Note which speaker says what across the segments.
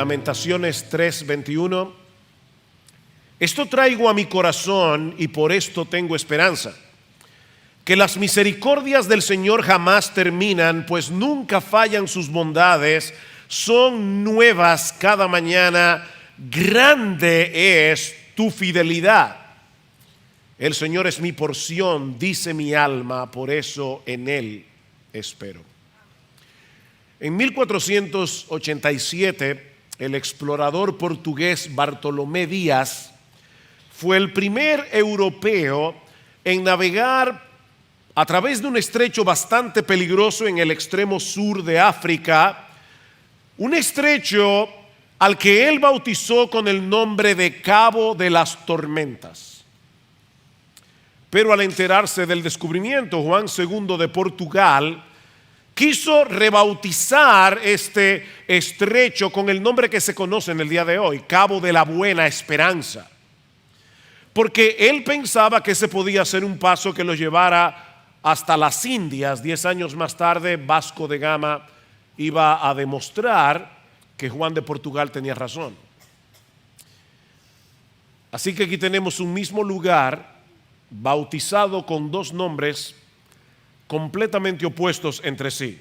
Speaker 1: Lamentaciones 3:21. Esto traigo a mi corazón y por esto tengo esperanza, que las misericordias del Señor jamás terminan, pues nunca fallan sus bondades, son nuevas cada mañana, grande es tu fidelidad. El Señor es mi porción, dice mi alma, por eso en Él espero. En 1487, el explorador portugués Bartolomé Díaz fue el primer europeo en navegar a través de un estrecho bastante peligroso en el extremo sur de África, un estrecho al que él bautizó con el nombre de Cabo de las Tormentas. Pero al enterarse del descubrimiento, Juan II de Portugal quiso rebautizar este estrecho con el nombre que se conoce en el día de hoy, Cabo de la Buena Esperanza, porque él pensaba que ese podía ser un paso que lo llevara hasta las Indias. 10 años más tarde, Vasco de Gama iba a demostrar que Juan de Portugal tenía razón. Así que aquí tenemos un mismo lugar bautizado con dos nombres completamente opuestos entre sí.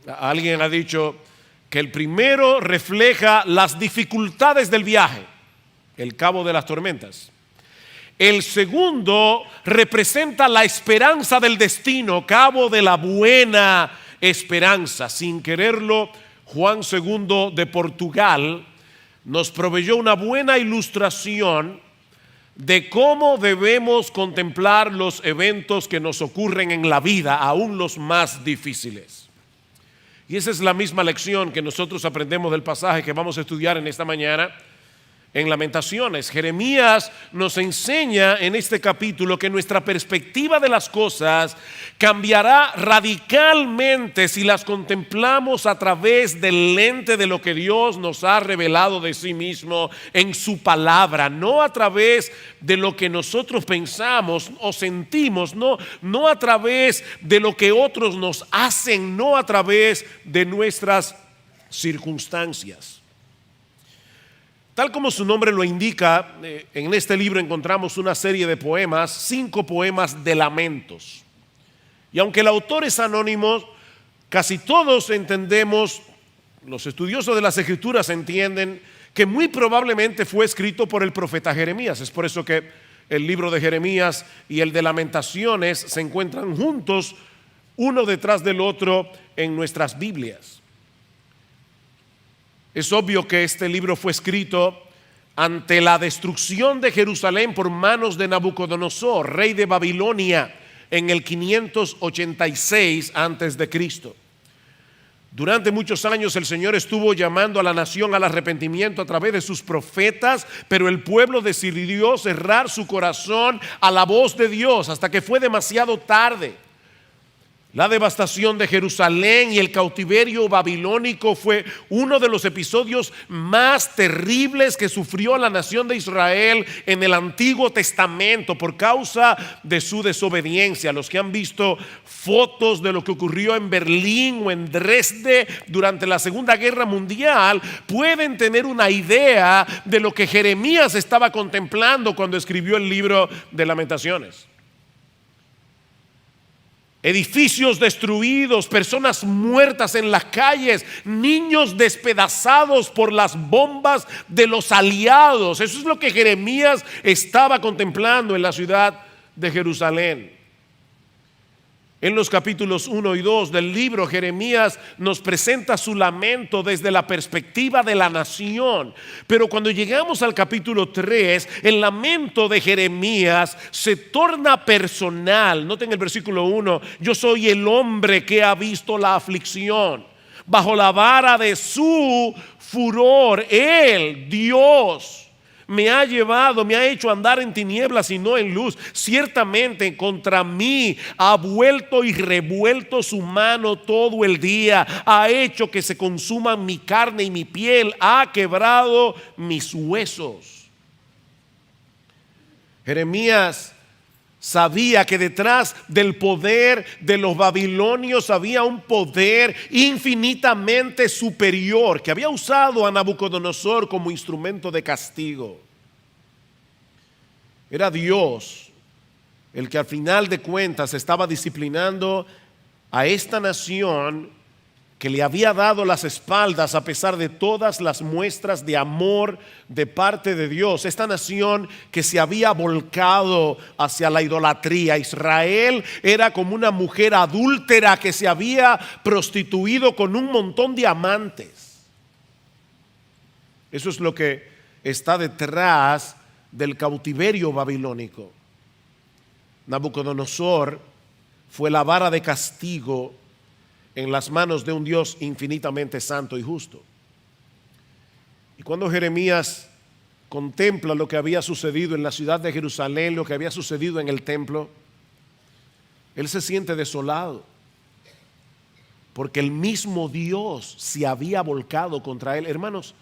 Speaker 1: Alguien ha dicho que el primero refleja las dificultades del viaje, el Cabo de las Tormentas. El segundo representa la esperanza del destino, Cabo de la Buena Esperanza. Sin quererlo, Juan II de Portugal nos proveyó una buena ilustración de cómo debemos contemplar los eventos que nos ocurren en la vida, aún los más difíciles. Y esa es la misma lección que nosotros aprendemos del pasaje que vamos a estudiar en esta mañana en Lamentaciones. Jeremías nos enseña en este capítulo que nuestra perspectiva de las cosas cambiará radicalmente si las contemplamos a través del lente de lo que Dios nos ha revelado de sí mismo en su palabra, no a través de lo que nosotros pensamos o sentimos, no a través de lo que otros nos hacen, no a través de nuestras circunstancias. Tal como su nombre lo indica, en este libro encontramos una serie de poemas, 5 poemas de lamentos. Y aunque el autor es anónimo, casi todos entendemos, los estudiosos de las Escrituras entienden que muy probablemente fue escrito por el profeta Jeremías. Es por eso que el libro de Jeremías y el de Lamentaciones se encuentran juntos, uno detrás del otro en nuestras Biblias. Es obvio que este libro fue escrito ante la destrucción de Jerusalén por manos de Nabucodonosor, rey de Babilonia, en el 586 antes de Cristo. Durante muchos años el Señor estuvo llamando a la nación al arrepentimiento a través de sus profetas, pero el pueblo decidió cerrar su corazón a la voz de Dios hasta que fue demasiado tarde. La devastación de Jerusalén y el cautiverio babilónico fue uno de los episodios más terribles que sufrió la nación de Israel en el Antiguo Testamento por causa de su desobediencia. Los que han visto fotos de lo que ocurrió en Berlín o en Dresde durante la Segunda Guerra Mundial pueden tener una idea de lo que Jeremías estaba contemplando cuando escribió el libro de Lamentaciones. Edificios destruidos, personas muertas en las calles, niños despedazados por las bombas de los aliados. Eso es lo que Jeremías estaba contemplando en la ciudad de Jerusalén. En los capítulos 1 y 2 del libro, Jeremías nos presenta su lamento desde la perspectiva de la nación. Pero cuando llegamos al capítulo 3, el lamento de Jeremías se torna personal. Noten el versículo 1: yo soy el hombre que ha visto la aflicción. Bajo la vara de su furor, Él, Dios, me ha llevado, me ha hecho andar en tinieblas y no en luz. Ciertamente contra mí ha vuelto y revuelto su mano todo el día. Ha hecho que se consuman mi carne y mi piel. Ha quebrado mis huesos. Jeremías sabía que detrás del poder de los babilonios había un poder infinitamente superior que había usado a Nabucodonosor como instrumento de castigo. Era Dios el que al final de cuentas estaba disciplinando a esta nación que le había dado las espaldas a pesar de todas las muestras de amor de parte de Dios. Esta nación que se había volcado hacia la idolatría. Israel era como una mujer adúltera que se había prostituido con un montón de amantes. Eso es lo que está detrás del cautiverio babilónico. Nabucodonosor fue la vara de castigo en las manos de un Dios infinitamente santo y justo. Y cuando Jeremías contempla lo que había sucedido en la ciudad de Jerusalén, lo que había sucedido en el templo, él se siente desolado, porque el mismo Dios se había volcado contra él. Hermanos,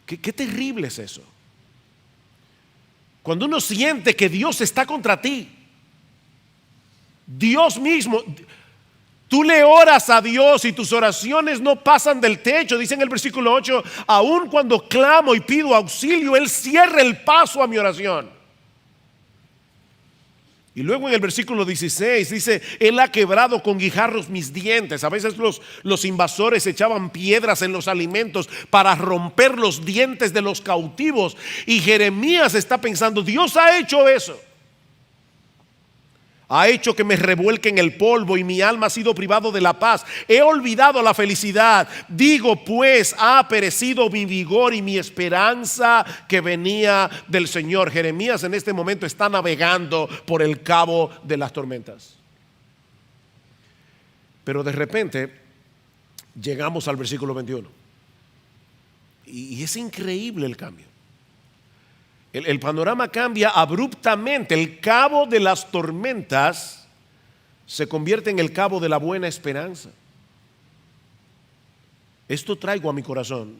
Speaker 1: qué terrible es eso. Cuando uno siente que Dios está contra ti, Dios mismo. Tú le oras a Dios y tus oraciones no pasan del techo. Dice en el versículo 8, aun cuando clamo y pido auxilio, Él cierra el paso a mi oración. Y luego en el versículo 16 dice, Él ha quebrado con guijarros mis dientes. A veces los invasores echaban piedras en los alimentos para romper los dientes de los cautivos. Y Jeremías está pensando, Dios ha hecho eso. Ha hecho que me revuelque en el polvo y mi alma ha sido privado de la paz. He olvidado la felicidad. Digo pues, ha perecido mi vigor y mi esperanza que venía del Señor. Jeremías en este momento está navegando por el cabo de las tormentas. Pero de repente llegamos al versículo 21. Y es increíble el cambio. El panorama cambia abruptamente. El cabo de las tormentas se convierte en el cabo de la buena esperanza. Esto traigo a mi corazón,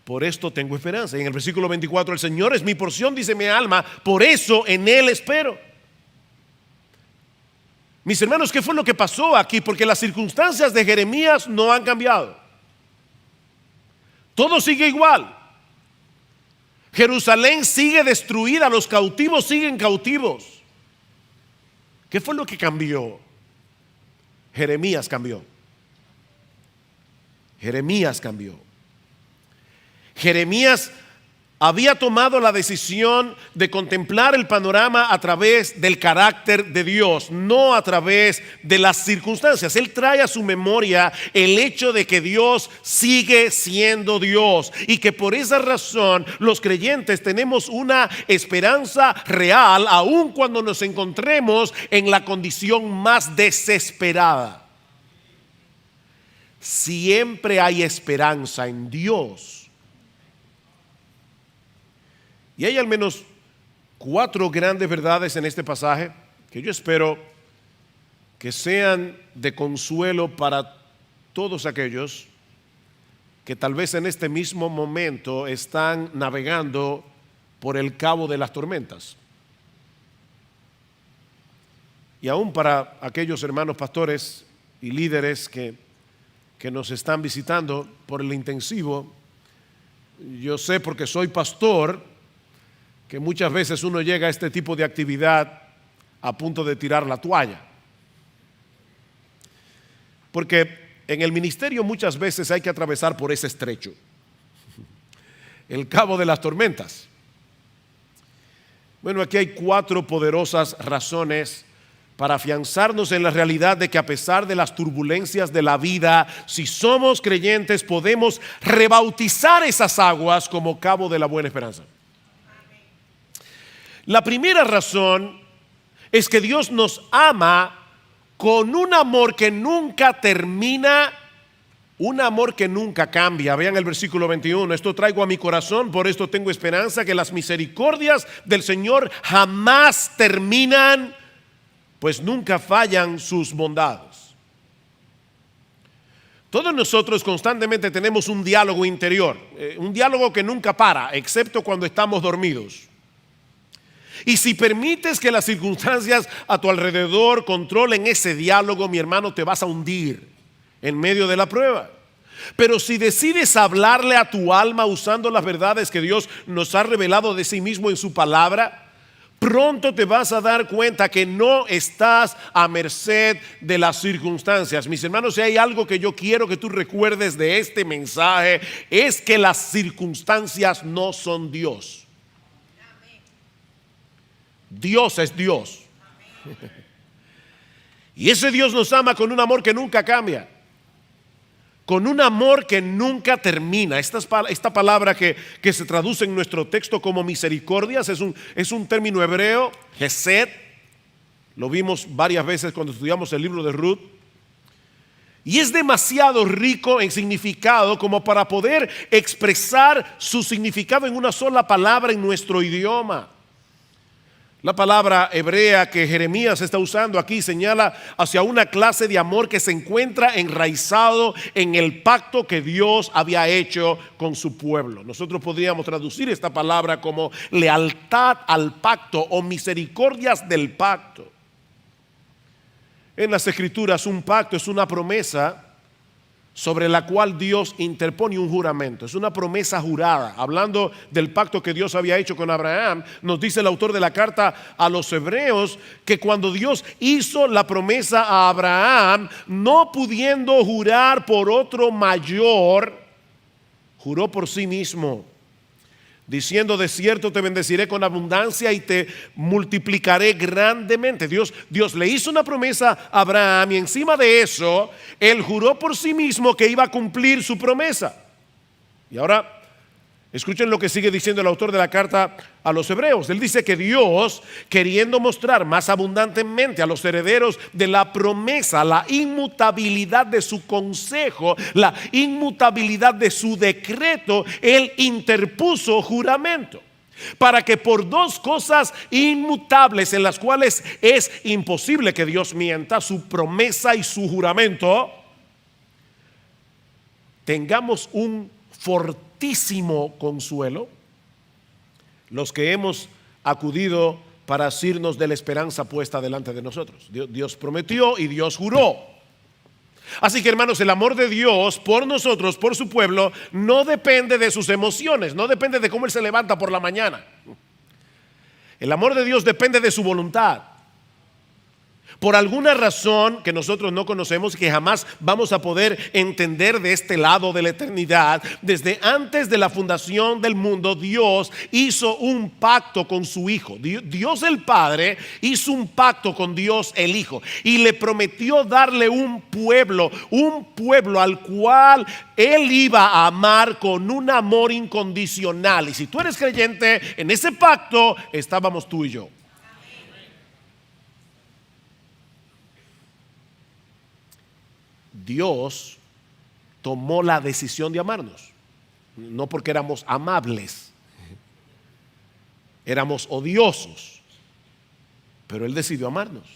Speaker 1: por esto tengo esperanza. Y en el versículo 24, el Señor es mi porción, dice mi alma, por eso en Él espero. Mis hermanos, ¿qué fue lo que pasó aquí? Porque las circunstancias de Jeremías no han cambiado. Todo sigue igual. Jerusalén sigue destruida, los cautivos siguen cautivos. ¿Qué fue lo que cambió? Jeremías cambió. Jeremías cambió. Jeremías había tomado la decisión de contemplar el panorama a través del carácter de Dios, no a través de las circunstancias. Él trae a su memoria el hecho de que Dios sigue siendo Dios y que por esa razón los creyentes tenemos una esperanza real aun cuando nos encontremos en la condición más desesperada. Siempre hay esperanza en Dios. Y hay al menos 4 grandes verdades en este pasaje que yo espero que sean de consuelo para todos aquellos que tal vez en este mismo momento están navegando por el cabo de las tormentas. Y aún para aquellos hermanos pastores y líderes que nos están visitando por el intensivo, yo sé porque soy pastor que muchas veces uno llega a este tipo de actividad a punto de tirar la toalla. Porque en el ministerio muchas veces hay que atravesar por ese estrecho, el cabo de las tormentas. Bueno, aquí hay 4 poderosas razones para afianzarnos en la realidad de que a pesar de las turbulencias de la vida, si somos creyentes podemos rebautizar esas aguas como cabo de la buena esperanza. La primera razón es que Dios nos ama con un amor que nunca termina, un amor que nunca cambia. Vean el versículo 21, esto traigo a mi corazón, por esto tengo esperanza, que las misericordias del Señor jamás terminan, pues nunca fallan sus bondades. Todos nosotros constantemente tenemos un diálogo interior, un diálogo que nunca para, excepto cuando estamos dormidos. Y si permites que las circunstancias a tu alrededor controlen ese diálogo, mi hermano, te vas a hundir en medio de la prueba. Pero si decides hablarle a tu alma usando las verdades que Dios nos ha revelado de sí mismo en su palabra, pronto te vas a dar cuenta que no estás a merced de las circunstancias. Mis hermanos, si hay algo que yo quiero que tú recuerdes de este mensaje, es que las circunstancias no son Dios. Dios es Dios. Y ese Dios nos ama con un amor que nunca cambia, con un amor que nunca termina. Esta palabra que se traduce en nuestro texto como misericordias es un término hebreo, Hesed. Lo vimos varias veces cuando estudiamos el libro de Ruth. Y es demasiado rico en significado como para poder expresar su significado en una sola palabra en nuestro idioma. La palabra hebrea que Jeremías está usando aquí señala hacia una clase de amor que se encuentra enraizado en el pacto que Dios había hecho con su pueblo. Nosotros podríamos traducir esta palabra como lealtad al pacto o misericordias del pacto. En las Escrituras, un pacto es una promesa sobre la cual Dios interpone un juramento. Es una promesa jurada. Hablando del pacto que Dios había hecho con Abraham, nos dice el autor de la carta a los Hebreos que cuando Dios hizo la promesa a Abraham, no pudiendo jurar por otro mayor, juró por sí mismo, diciendo: de cierto te bendeciré con abundancia y te multiplicaré grandemente. Dios le hizo una promesa a Abraham y encima de eso, él juró por sí mismo que iba a cumplir su promesa. Y ahora, escuchen lo que sigue diciendo el autor de la carta a los Hebreos. Él dice que Dios, queriendo mostrar más abundantemente a los herederos de la promesa la inmutabilidad de su consejo, la inmutabilidad de su decreto, Él interpuso juramento, para que por dos cosas inmutables en las cuales es imposible que Dios mienta, su promesa y su juramento, tengamos un fortísimo consuelo los que hemos acudido para asirnos de la esperanza puesta delante de nosotros. Dios prometió y Dios juró. Así que, hermanos, el amor de Dios por nosotros, por su pueblo, no depende de sus emociones, no depende de cómo Él se levanta por la mañana. El amor de Dios depende de su voluntad. Por alguna razón que nosotros no conocemos, que jamás vamos a poder entender de este lado de la eternidad, desde antes de la fundación del mundo, Dios hizo un pacto con su Hijo. Dios el Padre hizo un pacto con Dios el Hijo y le prometió darle un pueblo al cual Él iba a amar con un amor incondicional. Y si tú eres creyente, en ese pacto estábamos tú y yo. Dios tomó la decisión de amarnos, no porque éramos amables, éramos odiosos, pero Él decidió amarnos.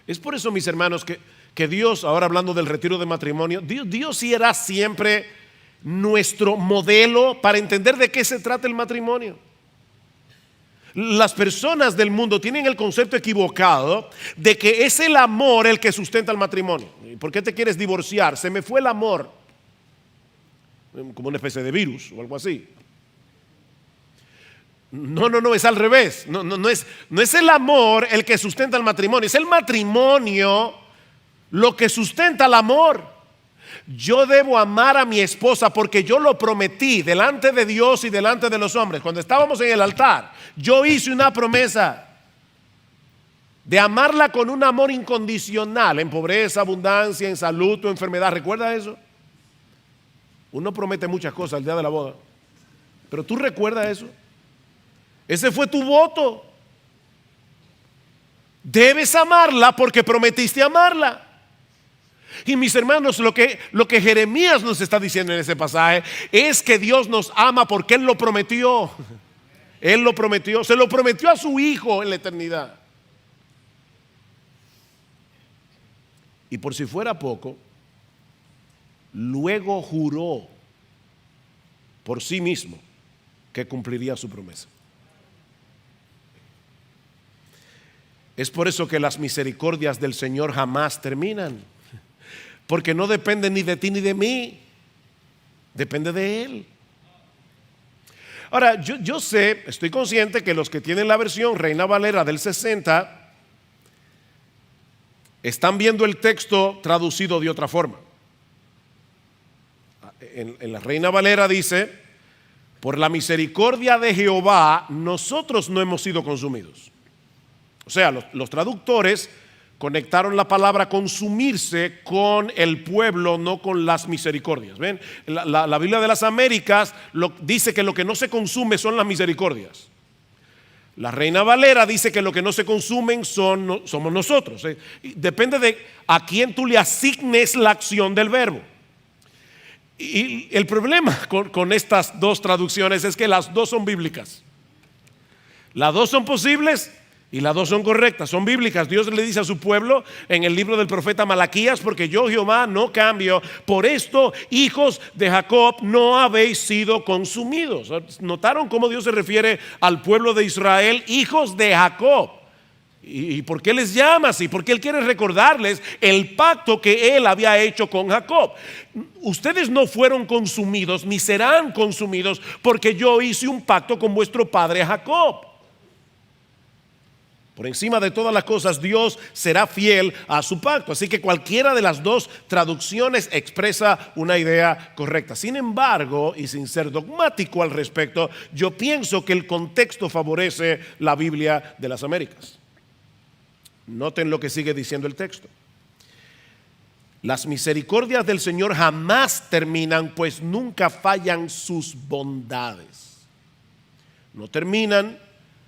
Speaker 1: Es por eso, mis hermanos, que Dios, ahora hablando del retiro de matrimonio, Dios sí era siempre nuestro modelo para entender de qué se trata el matrimonio. Las personas del mundo tienen el concepto equivocado de que es el amor el que sustenta el matrimonio. ¿Por qué te quieres divorciar? Se me fue el amor. Como una especie de virus o algo así. No, es al revés. No es el amor el que sustenta el matrimonio. Es el matrimonio lo que sustenta el amor. Yo debo amar a mi esposa porque yo lo prometí delante de Dios y delante de los hombres. Cuando estábamos en el altar, yo hice una promesa de amarla con un amor incondicional, en pobreza, abundancia, en salud o enfermedad. ¿Recuerda eso? Uno promete muchas cosas el día de la boda, pero ¿tú recuerdas eso? Ese fue tu voto. Debes amarla porque prometiste amarla. Y mis hermanos, lo que Jeremías nos está diciendo en ese pasaje es que Dios nos ama porque Él lo prometió. Él lo prometió, se lo prometió a su Hijo en la eternidad. Y por si fuera poco, luego juró por sí mismo que cumpliría su promesa. Es por eso que las misericordias del Señor jamás terminan, porque no dependen ni de ti ni de mí, depende de Él. Ahora, yo sé, estoy consciente que los que tienen la versión Reina Valera del 60 están viendo el texto traducido de otra forma. En la Reina Valera dice: por la misericordia de Jehová nosotros no hemos sido consumidos. O sea, los traductores conectaron la palabra consumirse con el pueblo, no con las misericordias. ¿Ven? La Biblia de las Américas dice que lo que no se consume son las misericordias. La Reina Valera dice que lo que no se consumen somos nosotros. Depende de a quién tú le asignes la acción del verbo. Y el problema con estas dos traducciones es que las dos son bíblicas. Las dos son posibles y las dos son correctas, son bíblicas. Dios le dice a su pueblo en el libro del profeta Malaquías: porque yo, Jehová, no cambio, por esto, hijos de Jacob, no habéis sido consumidos. ¿Notaron cómo Dios se refiere al pueblo de Israel, hijos de Jacob? ¿Y por qué les llama así? Porque Él quiere recordarles el pacto que Él había hecho con Jacob. Ustedes no fueron consumidos ni serán consumidos, porque yo hice un pacto con vuestro padre Jacob. Por encima de todas las cosas, Dios será fiel a su pacto. Así que cualquiera de las dos traducciones expresa una idea correcta. Sin embargo, y sin ser dogmático al respecto, yo pienso que el contexto favorece la Biblia de las Américas. Noten lo que sigue diciendo el texto: las misericordias del Señor jamás terminan, pues nunca fallan sus bondades. No terminan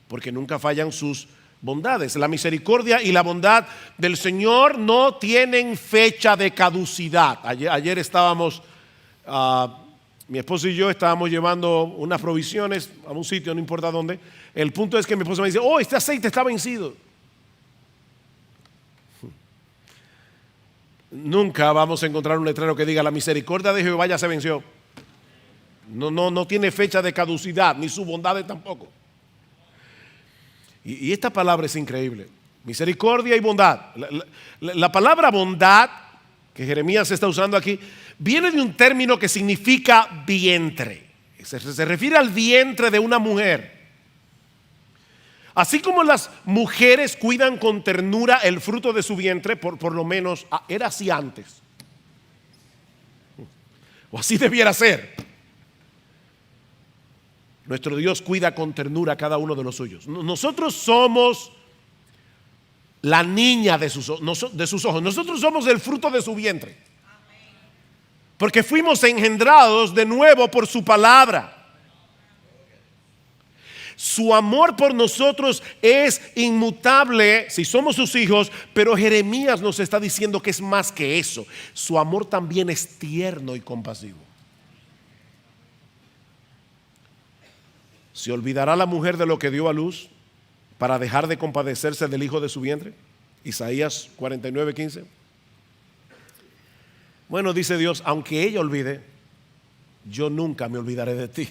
Speaker 1: porque nunca fallan sus bondades. La misericordia y la bondad del Señor no tienen fecha de caducidad. Ayer estábamos, mi esposo y yo estábamos llevando unas provisiones a un sitio, no importa dónde. El punto es que mi esposo me dice: oh, este aceite está vencido. Nunca vamos a encontrar un letrero que diga: la misericordia de Jehová ya se venció. No tiene fecha de caducidad, ni sus bondades tampoco. Y esta palabra es increíble: misericordia y bondad. La palabra bondad que Jeremías está usando aquí viene de un término que significa vientre. Se refiere al vientre de una mujer. Así como las mujeres cuidan con ternura el fruto de su vientre, por lo menos era así antes, o así debiera ser. Nuestro Dios cuida con ternura a cada uno de los suyos. Nosotros somos la niña de sus ojos. Nosotros somos el fruto de su vientre, porque fuimos engendrados de nuevo por su palabra. Su amor por nosotros es inmutable si somos sus hijos, pero Jeremías nos está diciendo que es más que eso. Su amor también es tierno y compasivo. ¿Se olvidará la mujer de lo que dio a luz para dejar de compadecerse del hijo de su vientre? Isaías 49:15. Bueno, dice Dios: aunque ella olvide, yo nunca me olvidaré de ti.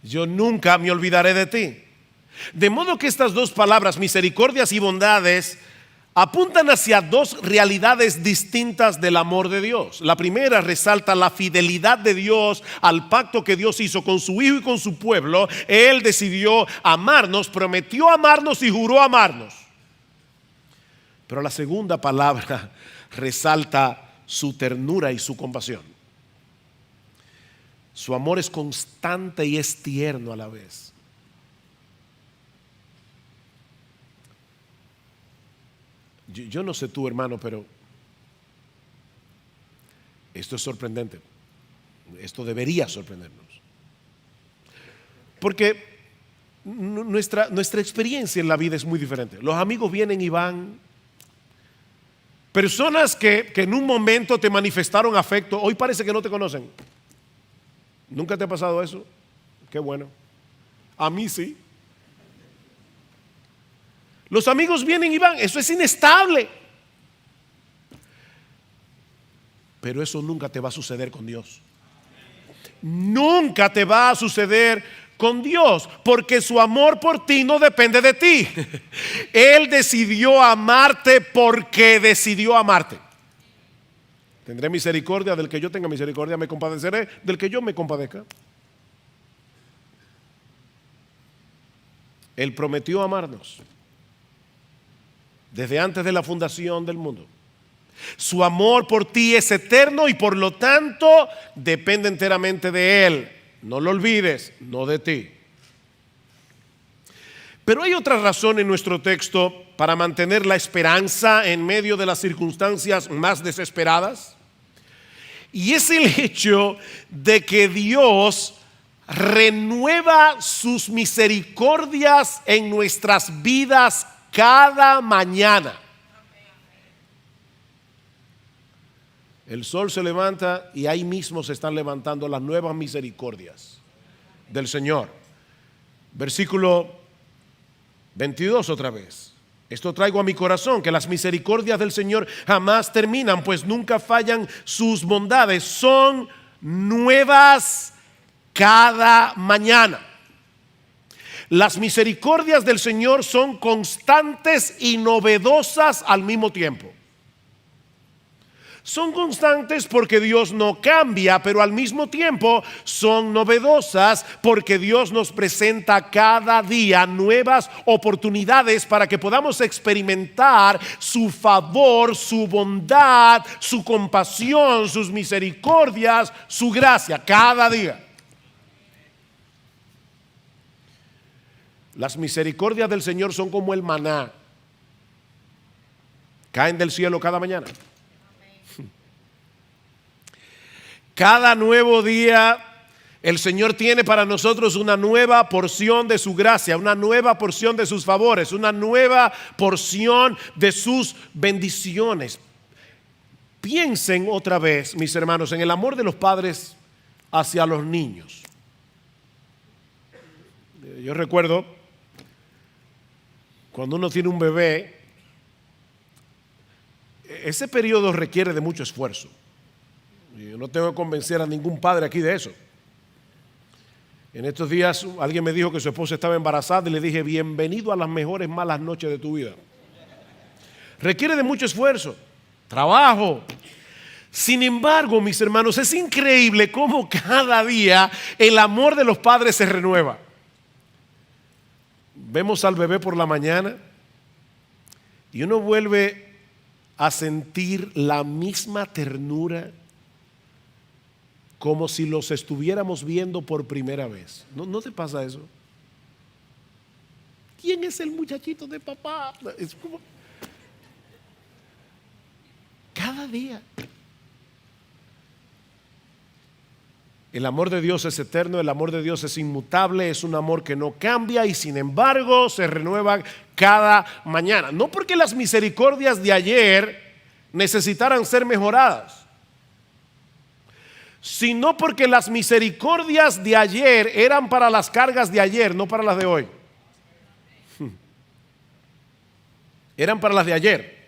Speaker 1: Yo nunca me olvidaré de ti. De modo que estas dos palabras, misericordias y bondades, apuntan hacia dos realidades distintas del amor de Dios. La primera resalta la fidelidad de Dios al pacto que Dios hizo con su Hijo y con su pueblo. Él decidió amarnos, prometió amarnos y juró amarnos. Pero la segunda palabra resalta su ternura y su compasión. Su amor es constante y es tierno a la vez. Yo no sé tú, hermano, pero esto es sorprendente. Esto debería sorprendernos. Porque nuestra experiencia en la vida es muy diferente. Los amigos vienen y van. Personas que en un momento te manifestaron afecto, hoy parece que no te conocen. ¿Nunca te ha pasado eso? Qué bueno. A mí sí. Los amigos vienen y van. Eso es inestable. Pero eso nunca te va a suceder con Dios. Nunca te va a suceder con Dios, porque su amor por ti no depende de ti. Él decidió amarte porque decidió amarte. Tendré misericordia del que yo tenga misericordia, me compadeceré del que yo me compadezca. Él prometió amarnos desde antes de la fundación del mundo. Su amor por ti es eterno y por lo tanto depende enteramente de Él. No lo olvides, no de ti. Pero hay otra razón en nuestro texto para mantener la esperanza en medio de las circunstancias más desesperadas. Y es el hecho de que Dios renueva sus misericordias en nuestras vidas cada mañana. El sol se levanta y ahí mismo se están levantando las nuevas misericordias del Señor. Versículo 22 otra vez. Esto traigo a mi corazón, que las misericordias del Señor jamás terminan, pues nunca fallan sus bondades. Son nuevas cada mañana. Las misericordias del Señor son constantes y novedosas al mismo tiempo. Son constantes porque Dios no cambia, pero al mismo tiempo son novedosas porque Dios nos presenta cada día nuevas oportunidades para que podamos experimentar su favor, su bondad, su compasión, sus misericordias, su gracia, cada día. Las misericordias del Señor son como el maná. Caen del cielo cada mañana. Cada nuevo día el Señor tiene para nosotros una nueva porción de su gracia, una nueva porción de sus favores, una nueva porción de sus bendiciones. Piensen otra vez, mis hermanos, en el amor de los padres hacia los niños. Yo recuerdo cuando uno tiene un bebé, ese periodo requiere de mucho esfuerzo. Yo no tengo que convencer a ningún padre aquí de eso. En estos días alguien me dijo que su esposa estaba embarazada y le dije, bienvenido a las mejores malas noches de tu vida. Requiere de mucho esfuerzo, trabajo. Sin embargo, mis hermanos, es increíble cómo cada día el amor de los padres se renueva. Vemos al bebé por la mañana y uno vuelve a sentir la misma ternura como si los estuviéramos viendo por primera vez. ¿No te pasa eso? ¿Quién es el muchachito de papá? Es como cada día. El amor de Dios es eterno, el amor de Dios es inmutable, es un amor que no cambia y sin embargo se renueva cada mañana. No porque las misericordias de ayer necesitaran ser mejoradas, sino porque las misericordias de ayer eran para las cargas de ayer, no para las de hoy. Eran para las de ayer.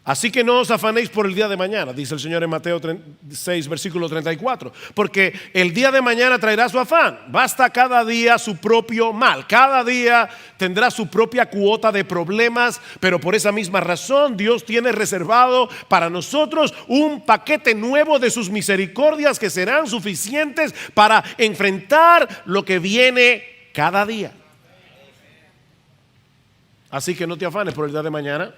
Speaker 1: Así que no os afanéis por el día de mañana, dice el Señor en Mateo 6, versículo 34, porque el día de mañana traerá su afán. Basta cada día su propio mal, cada día tendrá su propia cuota de problemas, pero por esa misma razón Dios tiene reservado para nosotros un paquete nuevo de sus misericordias que serán suficientes para enfrentar lo que viene cada día. Así que no te afanes por el día de mañana.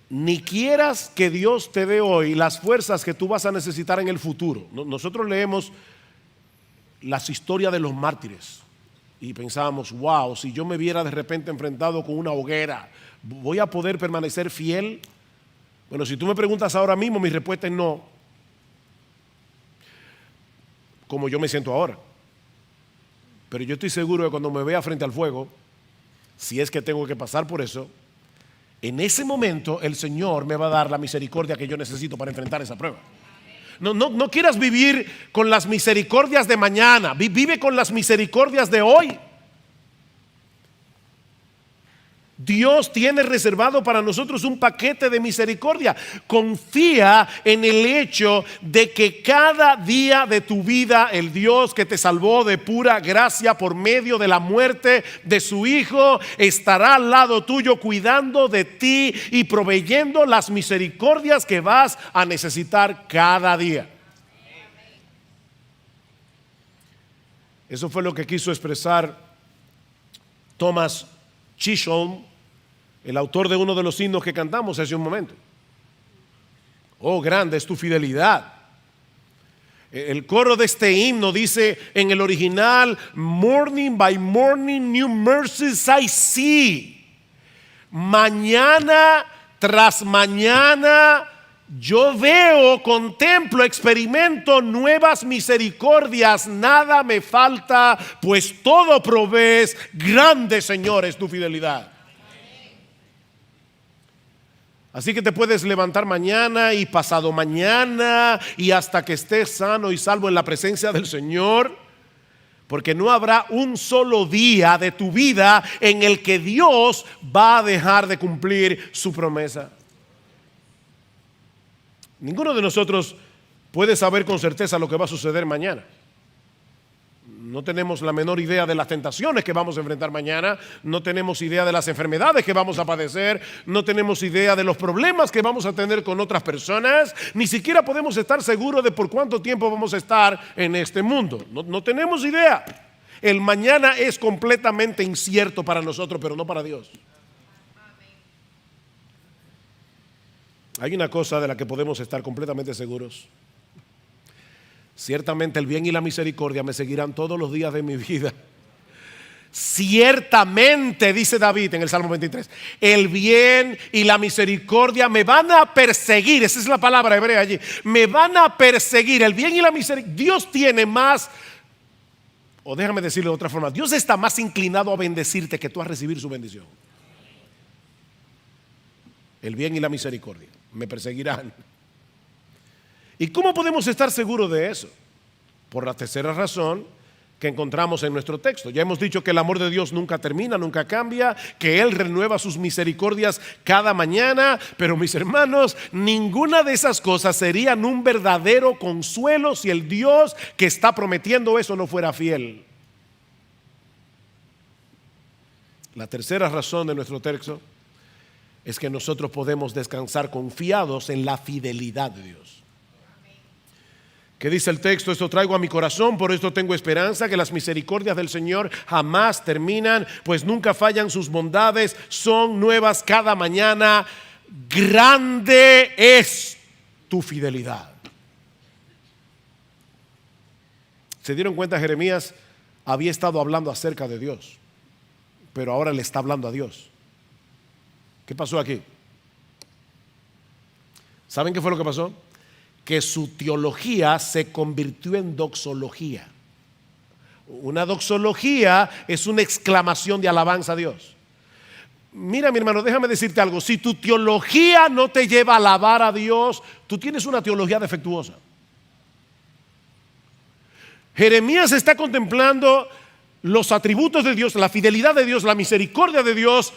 Speaker 1: Ni quieras que Dios te dé hoy las fuerzas que tú vas a necesitar en el futuro. Nosotros leemos las historias de los mártires y pensábamos, wow, si yo me viera de repente enfrentado con una hoguera, ¿voy a poder permanecer fiel? Bueno, si tú me preguntas ahora mismo, mi respuesta es no. Como yo me siento ahora. Pero yo estoy seguro que cuando me vea frente al fuego, si es que tengo que pasar por eso, en ese momento el Señor me va a dar la misericordia que yo necesito para enfrentar esa prueba. No quieras vivir con las misericordias de mañana, vive con las misericordias de hoy. Dios tiene reservado para nosotros un paquete de misericordia. Confía en el hecho de que cada día de tu vida el Dios que te salvó de pura gracia por medio de la muerte de su Hijo estará al lado tuyo cuidando de ti y proveyendo las misericordias que vas a necesitar cada día. Eso fue lo que quiso expresar Thomas Chisholm, el autor de uno de los himnos que cantamos hace un momento. Oh, grande es tu fidelidad. El coro de este himno dice en el original: morning by morning new mercies I see. Mañana tras mañana yo veo, contemplo, experimento nuevas misericordias, nada me falta, pues todo provees. Grande, Señor, es tu fidelidad. Así que te puedes levantar mañana y pasado mañana y hasta que estés sano y salvo en la presencia del Señor, porque no habrá un solo día de tu vida en el que Dios va a dejar de cumplir su promesa. Ninguno de nosotros puede saber con certeza lo que va a suceder mañana. No tenemos la menor idea de las tentaciones que vamos a enfrentar mañana. No tenemos idea de las enfermedades que vamos a padecer. No tenemos idea de los problemas que vamos a tener con otras personas. Ni siquiera podemos estar seguros de por cuánto tiempo vamos a estar en este mundo. No tenemos idea. El mañana es completamente incierto para nosotros, pero no para Dios. Hay una cosa de la que podemos estar completamente seguros. Ciertamente el bien y la misericordia me seguirán todos los días de mi vida. Ciertamente, dice David en el Salmo 23, el bien y la misericordia me van a perseguir. Esa es la palabra hebrea allí. Me van a perseguir. El bien y la misericordia. Dios tiene más, o déjame decirlo de otra forma, Dios está más inclinado a bendecirte que tú a recibir su bendición. El bien y la misericordia me perseguirán. ¿Y cómo podemos estar seguros de eso? Por la tercera razón que encontramos en nuestro texto. Ya hemos dicho que el amor de Dios nunca termina, nunca cambia, que Él renueva sus misericordias cada mañana. Pero mis hermanos, ninguna de esas cosas serían un verdadero consuelo si el Dios que está prometiendo eso no fuera fiel. La tercera razón de nuestro texto es que nosotros podemos descansar confiados en la fidelidad de Dios. ¿Qué dice el texto? Esto traigo a mi corazón, por esto tengo esperanza, que las misericordias del Señor jamás terminan, pues nunca fallan sus bondades, son nuevas cada mañana. Grande es tu fidelidad. ¿Se dieron cuenta? Jeremías había estado hablando acerca de Dios, pero ahora le está hablando a Dios. ¿Qué pasó aquí? ¿Saben qué fue lo que pasó? Que su teología se convirtió en doxología. Una doxología es una exclamación de alabanza a Dios. Mira, mi hermano, déjame decirte algo. Si tu teología no te lleva a alabar a Dios, tú tienes una teología defectuosa. Jeremías está contemplando los atributos de Dios, la fidelidad de Dios, la misericordia de Dios,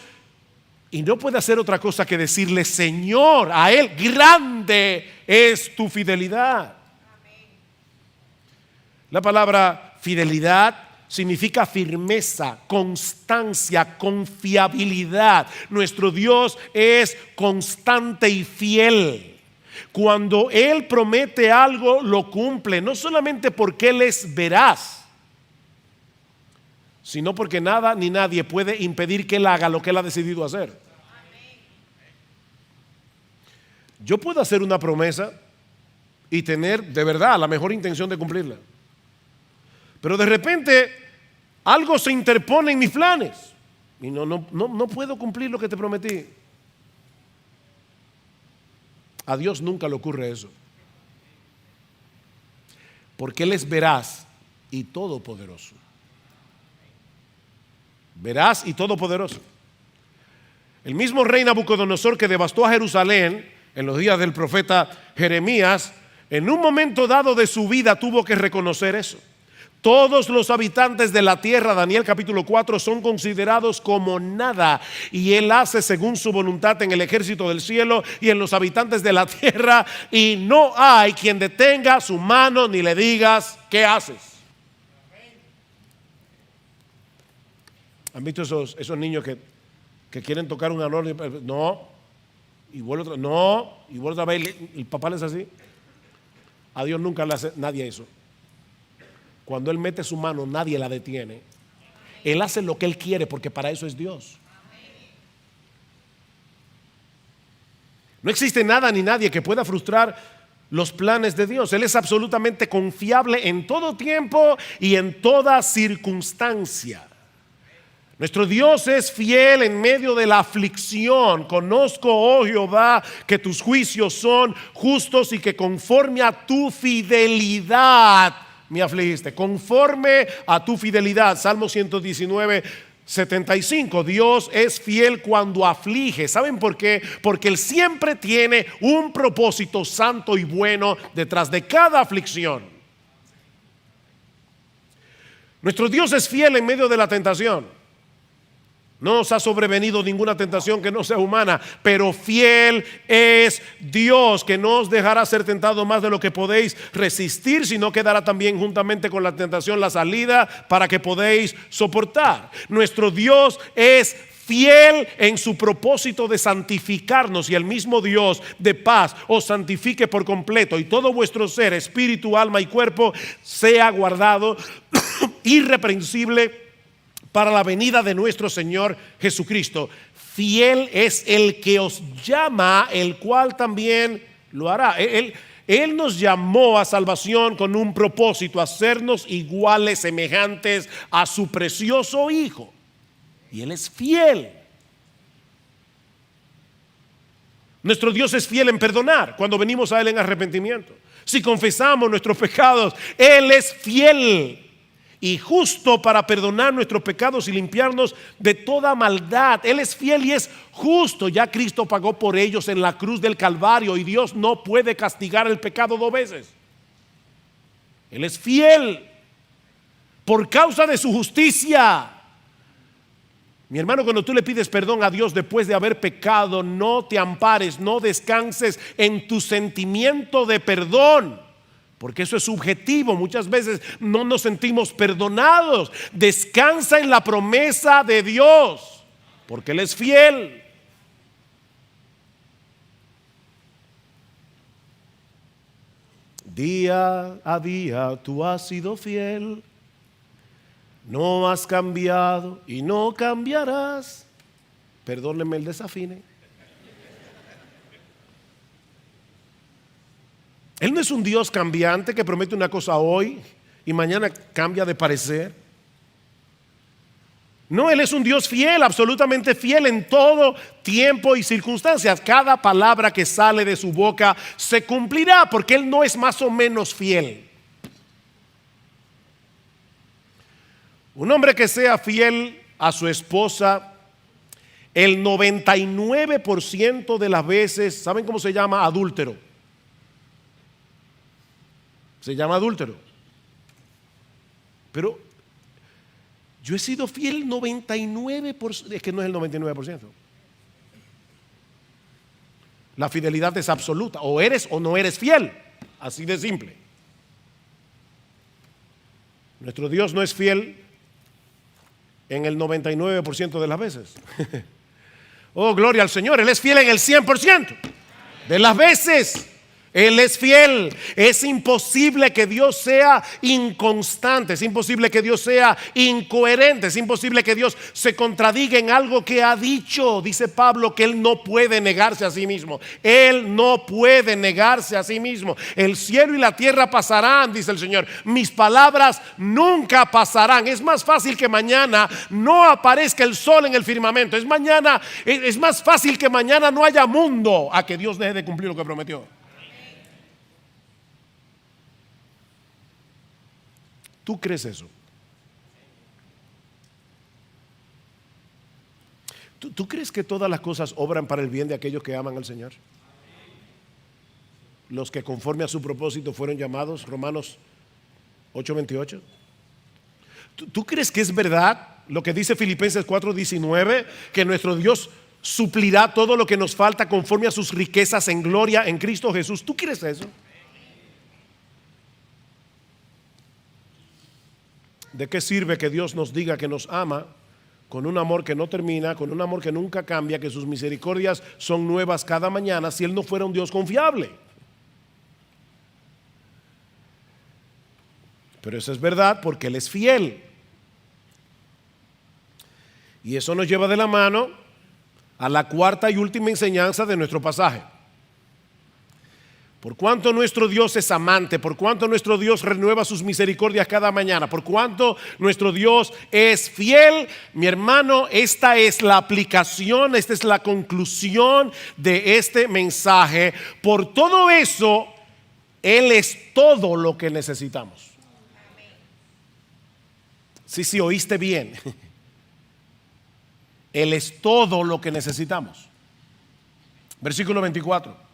Speaker 1: y no puede hacer otra cosa que decirle: Señor, a Él, grande es tu fidelidad. La palabra fidelidad significa firmeza, constancia, confiabilidad. Nuestro Dios es constante y fiel. Cuando Él promete algo, lo cumple, no solamente porque Él es veraz, sino porque nada ni nadie puede impedir que Él haga lo que Él ha decidido hacer. Yo puedo hacer una promesa y tener de verdad la mejor intención de cumplirla, pero de repente algo se interpone en mis planes y no puedo cumplir lo que te prometí. A Dios nunca le ocurre eso, porque Él es veraz y todopoderoso. Veraz y todopoderoso. El mismo rey Nabucodonosor, que devastó a Jerusalén en los días del profeta Jeremías, en un momento dado de su vida tuvo que reconocer eso. Todos los habitantes de la tierra, Daniel capítulo 4, son considerados como nada, y Él hace según su voluntad en el ejército del cielo y en los habitantes de la tierra, y no hay quien detenga su mano ni le digas ¿qué haces? ¿Han visto esos niños que quieren tocar un arón? No, y vuelve otra, no, y vuelve otra vez, y el papá les hace así. A Dios nunca le hace nadie eso. Cuando Él mete su mano, nadie la detiene. Él hace lo que Él quiere, porque para eso es Dios. No existe nada ni nadie que pueda frustrar los planes de Dios. Él es absolutamente confiable en todo tiempo y en toda circunstancia. Nuestro Dios es fiel en medio de la aflicción. Conozco, oh Jehová, que tus juicios son justos y que conforme a tu fidelidad me afligiste. Conforme a tu fidelidad. Salmo 119, 75. Dios es fiel cuando aflige. ¿Saben por qué? Porque Él siempre tiene un propósito santo y bueno detrás de cada aflicción. Nuestro Dios es fiel en medio de la tentación. No os ha sobrevenido ninguna tentación que no sea humana, pero fiel es Dios, que no os dejará ser tentado más de lo que podéis resistir, sino que dará también juntamente con la tentación la salida para que podéis soportar. Nuestro Dios es fiel en su propósito de santificarnos, y el mismo Dios de paz os santifique por completo, y todo vuestro ser, espíritu, alma y cuerpo sea guardado irreprensible para la venida de nuestro Señor Jesucristo. Fiel es el que os llama, el cual también lo hará. Él nos llamó a salvación con un propósito: hacernos iguales, semejantes a su precioso Hijo. Y Él es fiel. Nuestro Dios es fiel en perdonar cuando venimos a Él en arrepentimiento. Si confesamos nuestros pecados, Él es fiel y justo para perdonar nuestros pecados y limpiarnos de toda maldad. Él es fiel y es justo. Ya Cristo pagó por ellos en la cruz del Calvario, y Dios no puede castigar el pecado dos veces. Él es fiel por causa de su justicia. Mi hermano, cuando tú le pides perdón a Dios después de haber pecado, no te ampares, no descanses en tu sentimiento de perdón, porque eso es subjetivo. Muchas veces no nos sentimos perdonados. Descansa en la promesa de Dios, porque Él es fiel. Día a día tú has sido fiel, no has cambiado y no cambiarás. Perdónenme el desafine. Él no es un Dios cambiante que promete una cosa hoy y mañana cambia de parecer. No, Él es un Dios fiel, absolutamente fiel en todo tiempo y circunstancias. Cada palabra que sale de su boca se cumplirá, porque Él no es más o menos fiel. Un hombre que sea fiel a su esposa, el 99% de las veces, ¿saben cómo se llama? Adúltero. Se llama adúltero. Pero yo he sido fiel 99%. Es que no es el 99%. La fidelidad es absoluta. O eres o no eres fiel. Así de simple. Nuestro Dios no es fiel en el 99% de las veces. Oh, gloria al Señor. Él es fiel en el 100% de las veces. Él es fiel. Es imposible que Dios sea inconstante. Es imposible que Dios sea incoherente. Es imposible que Dios se contradiga en algo que ha dicho. Dice Pablo que Él no puede negarse a sí mismo. Él no puede negarse a sí mismo. El cielo y la tierra pasarán, dice el Señor. Mis palabras nunca pasarán. Es más fácil que mañana no aparezca el sol en el firmamento. Es más fácil que mañana no haya mundo a que Dios deje de cumplir lo que prometió. ¿Tú crees eso? ¿Tú crees que todas las cosas obran para el bien de aquellos que aman al Señor? Los que conforme a su propósito fueron llamados, Romanos 8:28. ¿Tú crees que es verdad lo que dice Filipenses 4:19? Que nuestro Dios suplirá todo lo que nos falta conforme a sus riquezas en gloria en Cristo Jesús. ¿Tú crees eso? ¿De qué sirve que Dios nos diga que nos ama con un amor que no termina, con un amor que nunca cambia, que sus misericordias son nuevas cada mañana, si Él no fuera un Dios confiable? Pero eso es verdad porque Él es fiel. Y eso nos lleva de la mano a la cuarta y última enseñanza de nuestro pasaje. Por cuanto nuestro Dios es amante, por cuanto nuestro Dios renueva sus misericordias cada mañana, por cuanto nuestro Dios es fiel, mi hermano, esta es la aplicación, esta es la conclusión de este mensaje. Por todo eso, Él es todo lo que necesitamos. Sí, oíste bien. Él es todo lo que necesitamos. Versículo 24.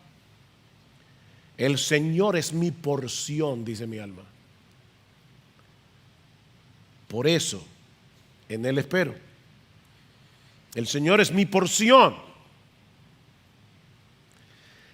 Speaker 1: El Señor es mi porción, dice mi alma. Por eso, en Él espero. El Señor es mi porción.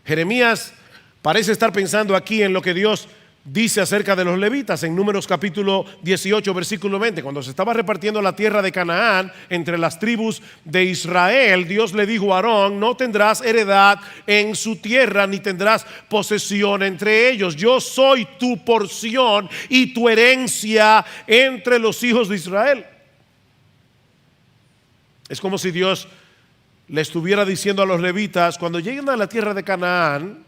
Speaker 1: Jeremías parece estar pensando aquí en lo que Dios dice acerca de los levitas en Números capítulo 18 versículo 20. Cuando se estaba repartiendo la tierra de Canaán entre las tribus de Israel, Dios le dijo a Aarón: no tendrás heredad en su tierra ni tendrás posesión entre ellos. Yo soy tu porción y tu herencia entre los hijos de Israel. Es como si Dios le estuviera diciendo a los levitas: cuando lleguen a la tierra de Canaán,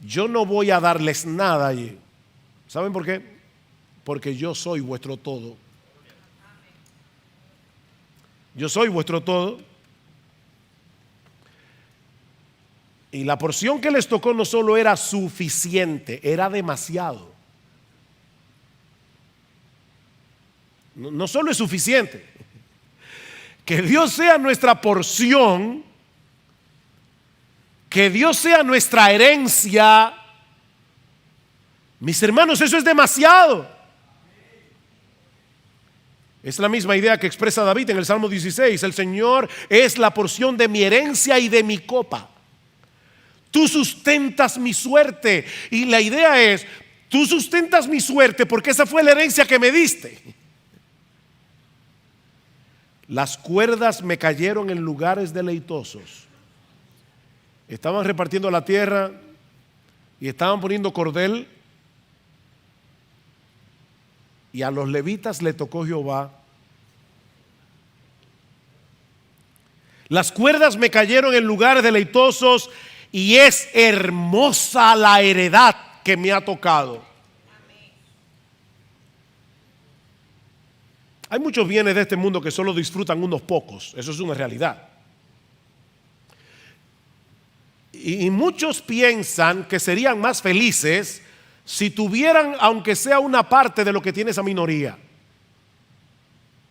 Speaker 1: yo no voy a darles nada allí. ¿Saben por qué? Porque yo soy vuestro todo. Yo soy vuestro todo. Y la porción que les tocó no solo era suficiente, era demasiado. No solo es suficiente. Que Dios sea nuestra porción, que Dios sea nuestra herencia, mis hermanos, eso es demasiado. Es la misma idea que expresa David en el Salmo 16. El Señor es la porción de mi herencia y de mi copa. Tú sustentas mi suerte. Y la idea es: tú sustentas mi suerte porque esa fue la herencia que me diste. Las cuerdas me cayeron en lugares deleitosos. Estaban repartiendo la tierra y estaban poniendo cordel, y a los levitas le tocó Jehová. Las cuerdas me cayeron en lugares deleitosos y es hermosa la heredad que me ha tocado. Hay muchos bienes de este mundo que solo disfrutan unos pocos. Eso es una realidad. Y muchos piensan que serían más felices si tuvieran, aunque sea una parte de lo que tiene esa minoría.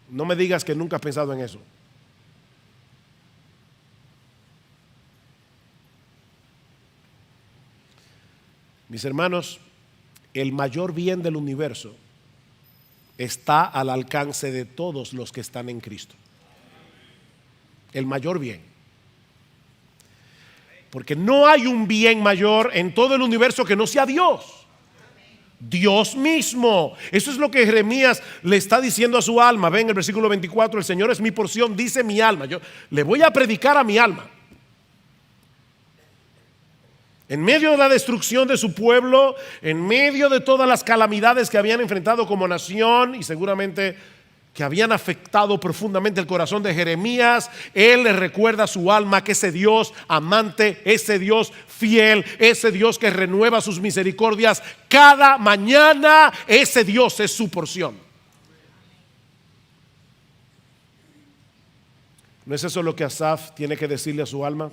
Speaker 1: No me digas que nunca has pensado en eso. Mis hermanos, el mayor bien del universo está al alcance de todos los que están en Cristo. El mayor bien. Porque no hay un bien mayor en todo el universo que no sea Dios. Dios mismo. Eso es lo que Jeremías le está diciendo a su alma. Ven el versículo 24: el Señor es mi porción, dice mi alma. Yo le voy a predicar a mi alma. En medio de la destrucción de su pueblo, en medio de todas las calamidades que habían enfrentado como nación y seguramente que habían afectado profundamente el corazón de Jeremías, él le recuerda a su alma que ese Dios amante, ese Dios fiel, ese Dios que renueva sus misericordias cada mañana, ese Dios es su porción. ¿No es eso lo que Asaf tiene que decirle a su alma?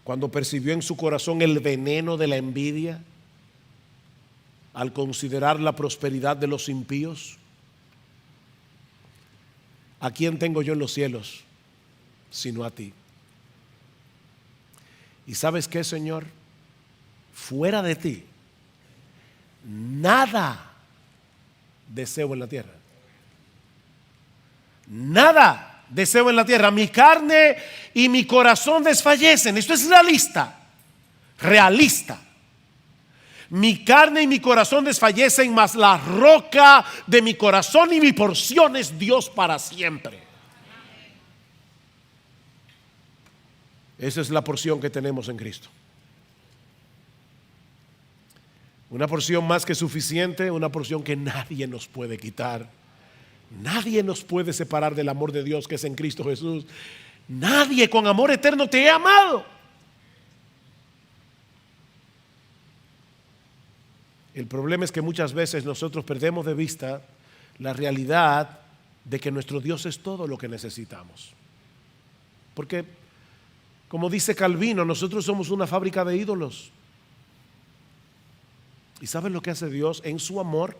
Speaker 1: Cuando percibió en su corazón el veneno de la envidia al considerar la prosperidad de los impíos. ¿A quién tengo yo en los cielos sino a ti? ¿Y sabes qué, Señor? Fuera de ti, nada deseo en la tierra. Nada deseo en la tierra. Mi carne y mi corazón desfallecen. Esto es realista. Realista. Mi carne y mi corazón desfallecen, mas la roca de mi corazón y mi porción es Dios para siempre. Esa es la porción que tenemos en Cristo. Una porción más que suficiente, una porción que nadie nos puede quitar. Nadie nos puede separar del amor de Dios que es en Cristo Jesús. Nadie con amor eterno te ha amado. El problema es que muchas veces nosotros perdemos de vista la realidad de que nuestro Dios es todo lo que necesitamos. Porque, como dice Calvino, nosotros somos una fábrica de ídolos. ¿Y saben lo que hace Dios? En su amor,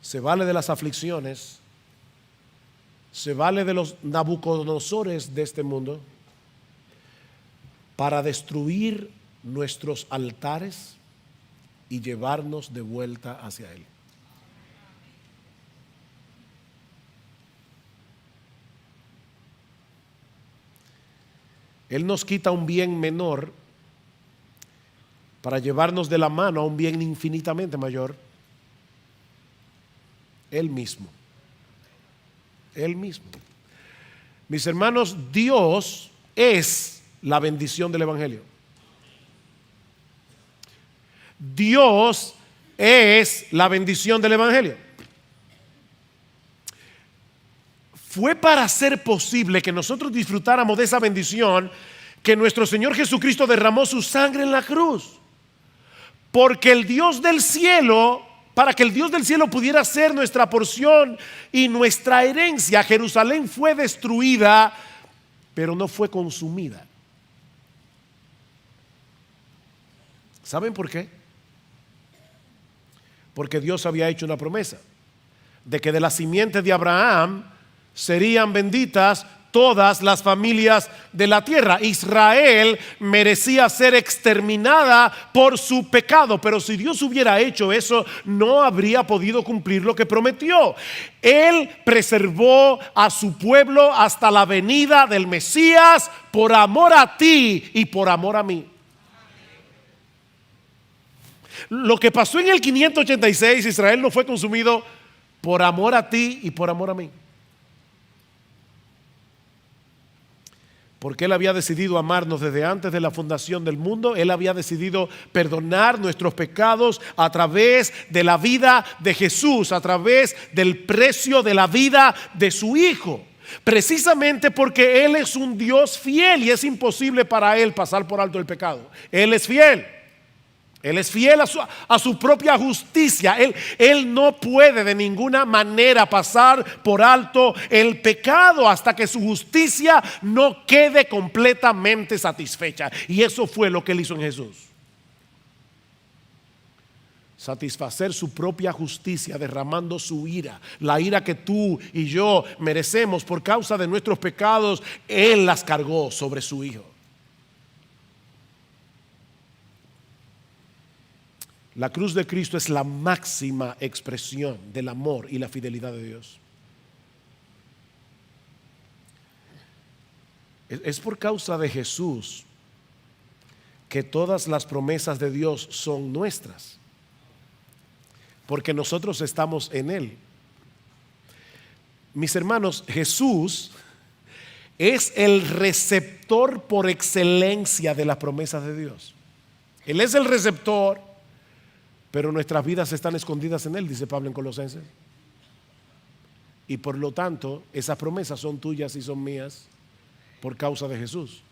Speaker 1: se vale de las aflicciones, se vale de los Nabucodonosores de este mundo para destruir nuestros altares y llevarnos de vuelta hacia Él. Él nos quita un bien menor para llevarnos de la mano a un bien infinitamente mayor. Él mismo. Él mismo. Mis hermanos, Dios es la bendición del Evangelio. Dios es la bendición del Evangelio. Fue para ser posible que nosotros disfrutáramos de esa bendición que nuestro Señor Jesucristo derramó su sangre en la cruz. Porque el Dios del cielo, para que el Dios del cielo pudiera ser nuestra porción y nuestra herencia, Jerusalén fue destruida, pero no fue consumida. ¿Saben por qué? Porque Dios había hecho una promesa de que de la simiente de Abraham serían benditas todas las familias de la tierra. Israel merecía ser exterminada por su pecado, pero si Dios hubiera hecho eso, no habría podido cumplir lo que prometió. Él preservó a su pueblo hasta la venida del Mesías por amor a ti y por amor a mí. Lo que pasó en el 586, Israel no fue consumido por amor a ti y por amor a mí. Porque Él había decidido amarnos desde antes de la fundación del mundo. Él había decidido perdonar nuestros pecados a través de la vida de Jesús, a través del precio de la vida de su Hijo. Precisamente porque Él es un Dios fiel y es imposible para Él pasar por alto el pecado. Él es fiel. Él es fiel a su propia justicia. Él no puede de ninguna manera pasar por alto el pecado hasta que su justicia no quede completamente satisfecha. Y eso fue lo que Él hizo en Jesús. Satisfacer su propia justicia derramando su ira. La ira que tú y yo merecemos por causa de nuestros pecados, Él las cargó sobre su Hijo. La cruz de Cristo es la máxima expresión del amor y la fidelidad de Dios. Es por causa de Jesús que todas las promesas de Dios son nuestras, porque nosotros estamos en Él. Mis hermanos, Jesús es el receptor por excelencia de las promesas de Dios. Él es el receptor, pero nuestras vidas están escondidas en Él, dice Pablo en Colosenses. Y por lo tanto, esas promesas son tuyas y son mías por causa de Jesús.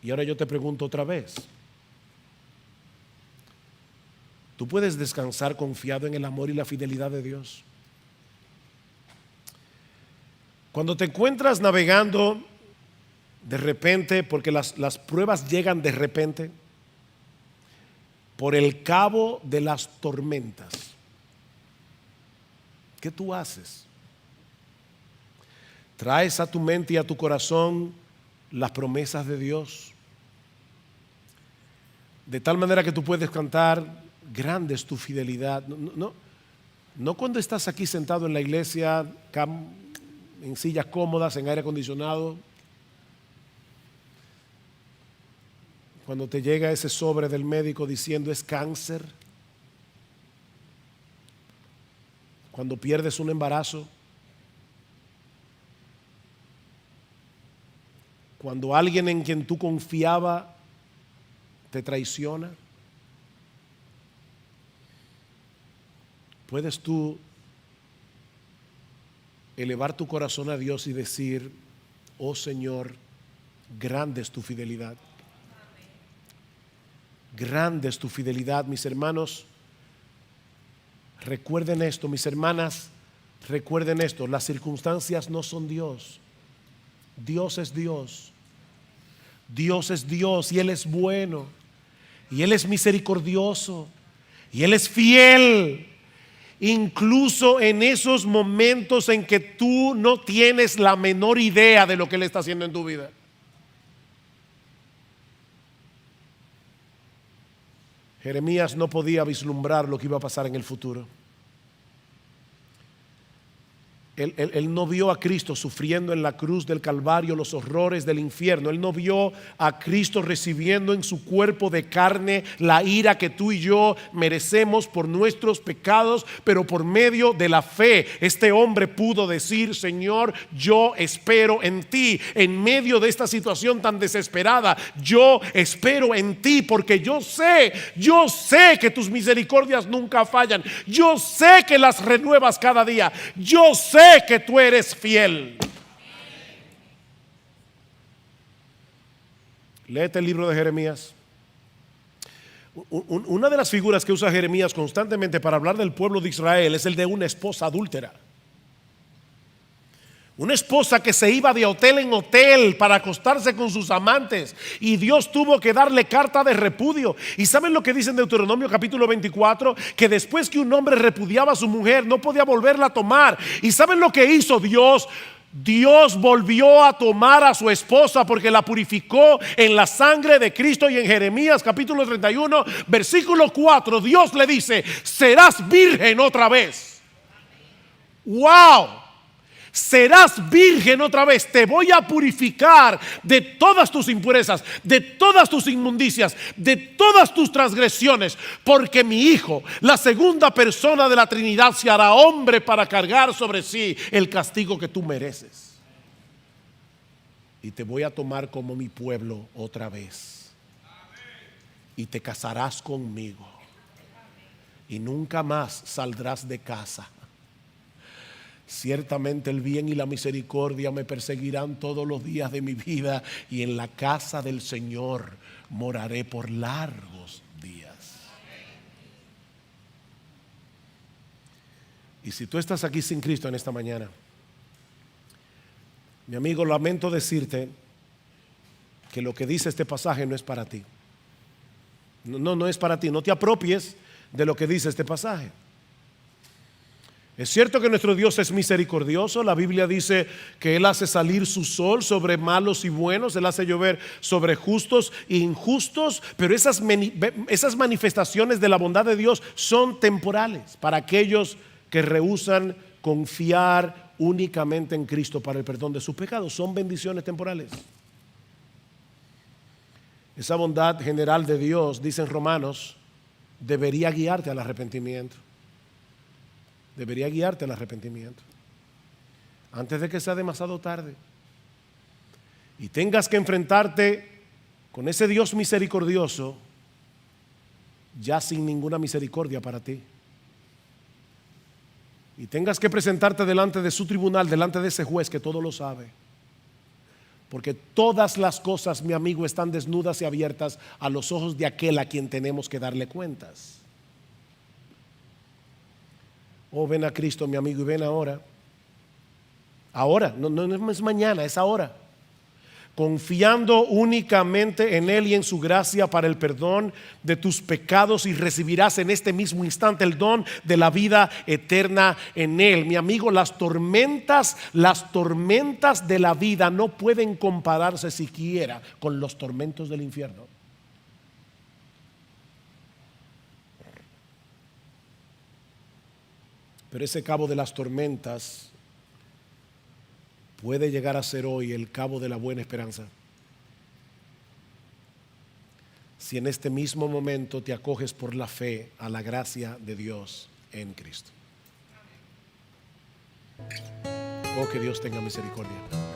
Speaker 1: Y ahora yo te pregunto otra vez. ¿Tú puedes descansar confiado en el amor y la fidelidad de Dios? Cuando te encuentras navegando de repente, porque las pruebas llegan de repente, por el cabo de las tormentas, ¿qué tú haces? ¿Traes a tu mente y a tu corazón las promesas de Dios? De tal manera que tú puedes cantar: grande es tu fidelidad. No cuando estás aquí sentado en la iglesia, en sillas cómodas, en aire acondicionado, cuando te llega ese sobre del médico diciendo es cáncer, cuando pierdes un embarazo, cuando alguien en quien tú confiabas te traiciona. Puedes tú elevar tu corazón a Dios y decir: oh Señor, grande es tu fidelidad. Grande es tu fidelidad. Mis hermanos, recuerden esto. Mis hermanas, recuerden esto. Las circunstancias no son Dios. Dios es Dios. Dios es Dios y Él es bueno. Y Él es misericordioso. Y Él es fiel. Incluso en esos momentos en que tú no tienes la menor idea de lo que Él está haciendo en tu vida. Jeremías no podía vislumbrar lo que iba a pasar en el futuro. Él no vio a Cristo sufriendo en la cruz del Calvario los horrores del infierno. Él no vio a Cristo recibiendo en su cuerpo de carne la ira que tú y yo merecemos por nuestros pecados, pero por medio de la fe este hombre pudo decir: Señor, yo espero en ti. En medio de esta situación tan desesperada, yo espero en ti, porque yo sé que tus misericordias nunca fallan. Yo sé que las renuevas cada día. Yo sé que tú eres fiel. Léete el libro de Jeremías. Una de las figuras que usa Jeremías constantemente para hablar del pueblo de Israel es el de una esposa adúltera. Una esposa que se iba de hotel en hotel para acostarse con sus amantes, y Dios tuvo que darle carta de repudio. ¿Y saben lo que dice en Deuteronomio capítulo 24? Que después que un hombre repudiaba a su mujer, no podía volverla a tomar. ¿Y saben lo que hizo Dios? Dios volvió a tomar a su esposa porque la purificó en la sangre de Cristo. Y en Jeremías capítulo 31 versículo 4 Dios le dice: serás virgen otra vez. ¡Wow! Serás virgen otra vez. Te voy a purificar de todas tus impurezas, de todas tus inmundicias, de todas tus transgresiones, porque mi hijo, la segunda persona de la Trinidad, se hará hombre para cargar sobre sí el castigo que tú mereces. Y te voy a tomar como mi pueblo otra vez. Y te casarás conmigo. Y nunca más saldrás de casa. Ciertamente el bien y la misericordia me perseguirán todos los días de mi vida, y en la casa del Señor moraré por largos días. Y si tú estás aquí sin Cristo en esta mañana, mi amigo, lamento decirte que lo que dice este pasaje no es para ti. No es para ti. No te apropies de lo que dice este pasaje. Es cierto que nuestro Dios es misericordioso. La Biblia dice que Él hace salir su sol sobre malos y buenos. Él hace llover sobre justos e injustos. Pero esas manifestaciones de la bondad de Dios son temporales para aquellos que rehúsan confiar únicamente en Cristo para el perdón de sus pecados. Son bendiciones temporales. Esa bondad general de Dios, dicen Romanos, debería guiarte al arrepentimiento. Debería guiarte al arrepentimiento antes de que sea demasiado tarde y tengas que enfrentarte con ese Dios misericordioso ya sin ninguna misericordia para ti, y tengas que presentarte delante de su tribunal, delante de ese juez que todo lo sabe, porque todas las cosas, mi amigo, están desnudas y abiertas a los ojos de aquel a quien tenemos que darle cuentas. Oh, ven a Cristo, mi amigo, y ven ahora. Ahora, no es mañana, es ahora. Confiando únicamente en Él y en su gracia para el perdón de tus pecados, y recibirás en este mismo instante el don de la vida eterna en Él. Mi amigo, las tormentas de la vida no pueden compararse siquiera con los tormentos del infierno. Pero ese cabo de las tormentas puede llegar a ser hoy el cabo de la buena esperanza. Si en este mismo momento te acoges por la fe a la gracia de Dios en Cristo. Oh, que Dios tenga misericordia.